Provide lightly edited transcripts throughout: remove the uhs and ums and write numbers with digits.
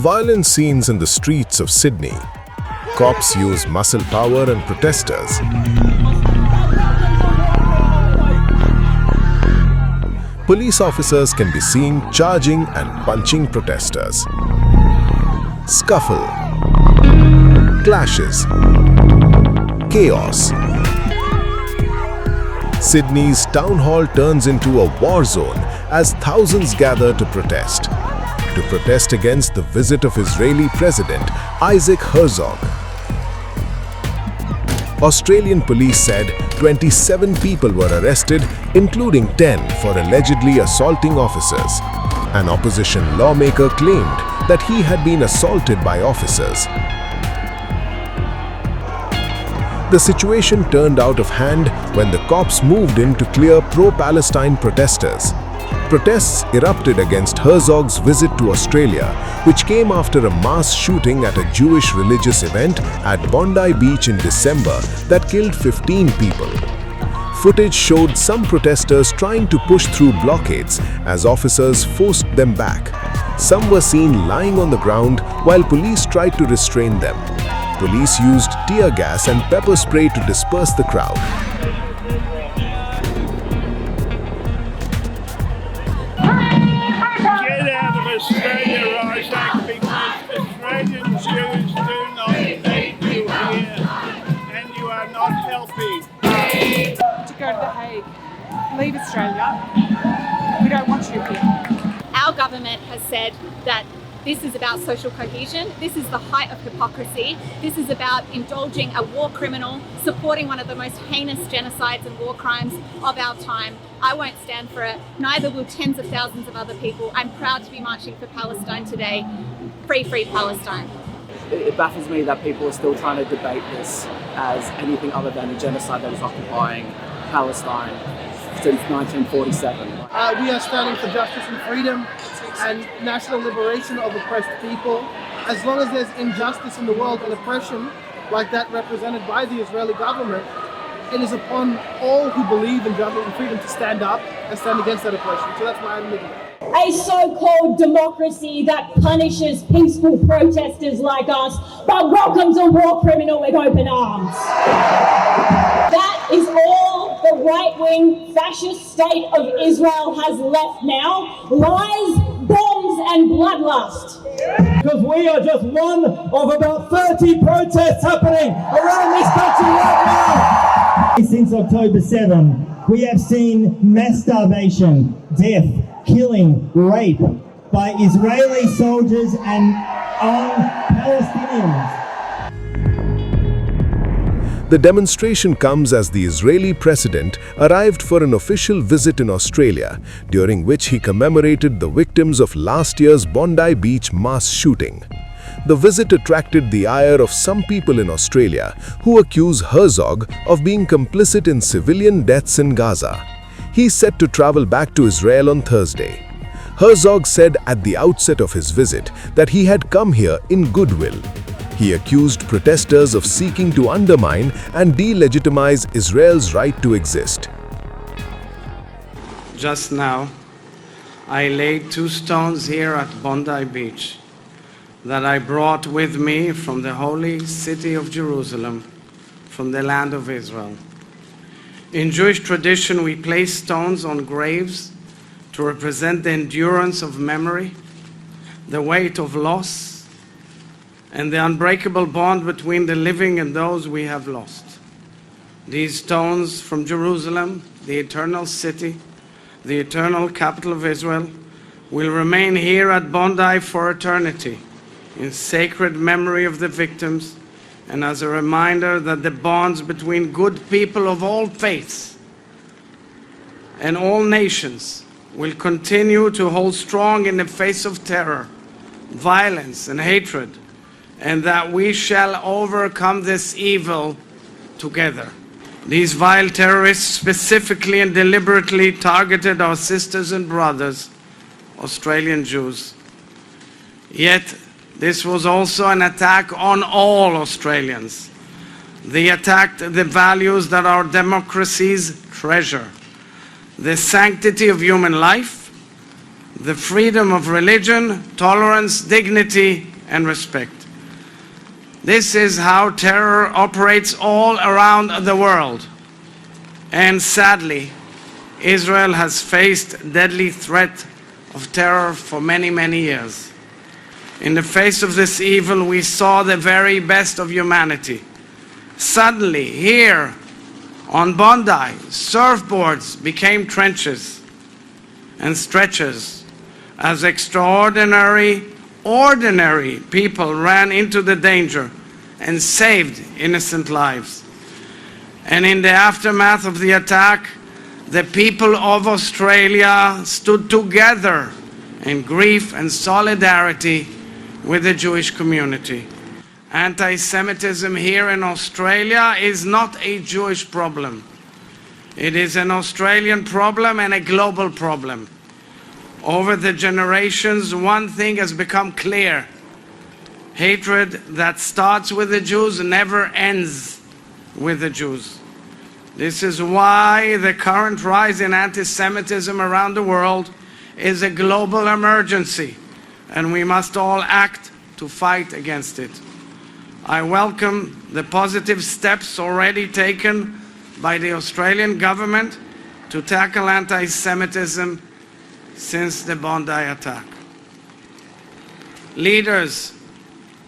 Violent scenes in the streets of Sydney. Cops use muscle power and protesters. Police officers can be seen charging and punching protesters. Scuffle. Clashes. Chaos. Sydney's town hall turns into a war zone as thousands gather to protest against the visit of Israeli President Isaac Herzog. Australian police said 27 people were arrested, including 10 for allegedly assaulting officers. An opposition lawmaker claimed that he had been assaulted by officers. The situation turned out of hand when the cops moved in to clear pro-Palestine protesters. Protests erupted against Herzog's visit to Australia, which came after a mass shooting at a Jewish religious event at Bondi Beach in December that killed 15 people. Footage showed some protesters trying to push through blockades as officers forced them back. Some were seen lying on the ground while police tried to restrain them. Police used tear gas and pepper spray to disperse the crowd. Get out of Australia, Isaac, because Australian Jews do not need you here, and you are not helping. To go to The Hague, leave Australia. We don't want you here. Our government has said that this is about social cohesion. This is the height of hypocrisy. This is about indulging a war criminal, supporting one of the most heinous genocides and war crimes of our time. I won't stand for it. Neither will tens of thousands of other people. I'm proud to be marching for Palestine today. Free, free Palestine. It baffles me that people are still trying to debate this as anything other than a genocide that is occupying Palestine since 1947. We are standing for justice and freedom and national liberation of oppressed people. As long as there's injustice in the world and oppression like that represented by the Israeli government, it is upon all who believe in justice and freedom to stand up and stand against that oppression. So that's why I'm leading it. A so-called democracy that punishes peaceful protesters like us, but welcomes a war criminal with open arms. That is all the right-wing fascist state of Israel has left now. Lies, bombs and bloodlust. Because we are just one of about 30 protests happening around this country right now. Since October 7, we have seen mass starvation, death, killing, rape by Israeli soldiers and Palestinians. The demonstration comes as the Israeli president arrived for an official visit in Australia, during which he commemorated the victims of last year's Bondi Beach mass shooting. The visit attracted the ire of some people in Australia who accuse Herzog of being complicit in civilian deaths in Gaza. He's set to travel back to Israel on Thursday. Herzog said at the outset of his visit that he had come here in goodwill. He accused protesters of seeking to undermine and delegitimize Israel's right to exist. Just now, I laid 2 stones here at Bondi Beach that I brought with me from the holy city of Jerusalem, from the land of Israel. In Jewish tradition, we place stones on graves to represent the endurance of memory, the weight of loss, and the unbreakable bond between the living and those we have lost. These stones from Jerusalem, the eternal city, the eternal capital of Israel, will remain here at Bondi for eternity, in sacred memory of the victims, and as a reminder that the bonds between good people of all faiths and all nations will continue to hold strong in the face of terror, violence, and hatred, and that we shall overcome this evil together. These vile terrorists specifically and deliberately targeted our sisters and brothers, Australian Jews. Yet, this was also an attack on all Australians. They attacked the values that our democracies treasure: the sanctity of human life, the freedom of religion, tolerance, dignity, and respect. This is how terror operates all around the world. And sadly, Israel has faced deadly threat of terror for many, many years. In the face of this evil, we saw the very best of humanity. Suddenly, here on Bondi, surfboards became trenches and stretchers as ordinary people ran into the danger and saved innocent lives. And in the aftermath of the attack, the people of Australia stood together in grief and solidarity with the Jewish community. Anti-Semitism here in Australia is not a Jewish problem. It is an Australian problem and a global problem. Over the generations, one thing has become clear. Hatred that starts with the Jews never ends with the Jews. This is why the current rise in anti-Semitism around the world is a global emergency, and we must all act to fight against it. I welcome the positive steps already taken by the Australian government to tackle anti-Semitism since the Bondi attack. Leaders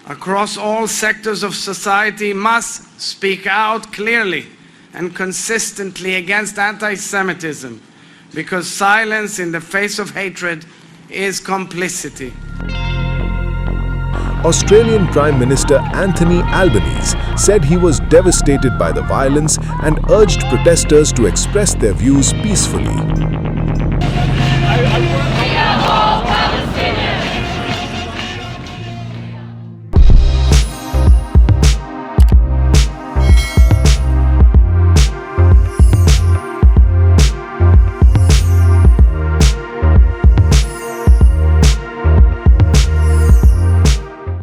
across all sectors of society must speak out clearly and consistently against anti-Semitism, because silence in the face of hatred is complicity. Australian Prime Minister Anthony Albanese said he was devastated by the violence and urged protesters to express their views peacefully.